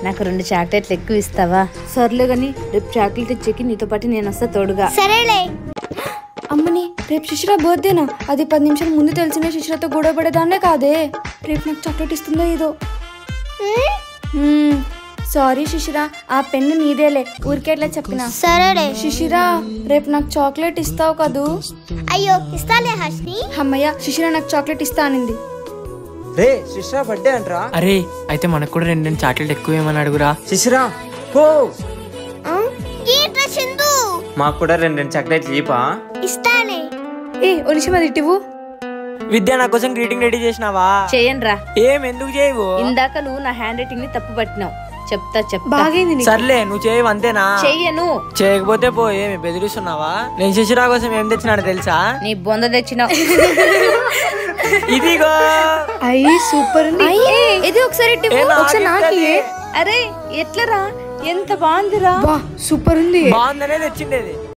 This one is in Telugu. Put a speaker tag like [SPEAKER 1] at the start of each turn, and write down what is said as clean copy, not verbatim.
[SPEAKER 1] నాకు 2 చాక్లెట్లు ఎక్కువ ఇస్తావా?
[SPEAKER 2] సర్లే గాని రేపు చాక్లెట్ ఇచ్చేకి నీతో పాటు నేను వస్తా తోడుగా.
[SPEAKER 3] సరేలే.
[SPEAKER 2] అమ్మని రేపు శిశిర బర్త్డేనా? అది 10 నిమిషాల ముందు తెలిసిన శిశిరతో గొడవ పడేదాన్నే కాదే. రేపు నాకు చాక్లెట్ ఇస్తుందో ఏదో. సారీ శిశిర, ఆ పెన్ను నీదేలే, ఊరికే ఎట్లా చెప్పినా.
[SPEAKER 3] సరేలే.
[SPEAKER 2] శిశిర రేపు నాకు చాక్లెట్ ఇస్తావు కదూ?
[SPEAKER 3] అయ్యో ఇస్తాలే హర్షిని.
[SPEAKER 2] అమ్మయ్య, శిశిర నాకు చాక్లెట్ ఇస్తా అనింది.
[SPEAKER 4] రే శిశిర బర్త్డే అంటరా?
[SPEAKER 5] అరే అయితే మనకు కూడా 2 చాక్లెట్ ఎక్కువ ఏమని అడుగురా.
[SPEAKER 4] శిశిర పో.
[SPEAKER 3] ఏంట్రా చందు?
[SPEAKER 4] మాకు కూడా 2 చాక్లెట్లు ఇవ్వా?
[SPEAKER 3] ఇస్తాలే.
[SPEAKER 2] ఓ నిమిషం అది ఇటువు.
[SPEAKER 5] విద్య నా కోసం గ్రీటింగ్ రెడీ చేసినావా?
[SPEAKER 1] చేయనురా.
[SPEAKER 5] ఏం ఎందుకు చేయవు?
[SPEAKER 1] ఇందాక నువ్వు నా హ్యాండ్ రైటింగ్ ని తప్పు పట్టినావు. చెప్తా
[SPEAKER 2] బాగైంది నీకు.
[SPEAKER 5] సర్లే నువ్వు చేయవు అంతేనా?
[SPEAKER 1] చెయ్యను.
[SPEAKER 5] చేయకపోతే పో. ఏమి బెదిరిస్తున్నావా? నేను శిశిరా కోసం ఏం తెచ్చినాడు తెలుసా?
[SPEAKER 1] నీ బొంద తెచ్చినావు.
[SPEAKER 5] ఇదిగో.
[SPEAKER 2] అయ్యి సూపర్ ఉంది. ఇది ఒకసారి ఒకసారి నాకు.
[SPEAKER 1] అరే ఎట్లరా, ఎంత బాగుందిరా.
[SPEAKER 2] సూపర్ ఉంది.
[SPEAKER 5] బాగుందనే తెచ్చిండేది.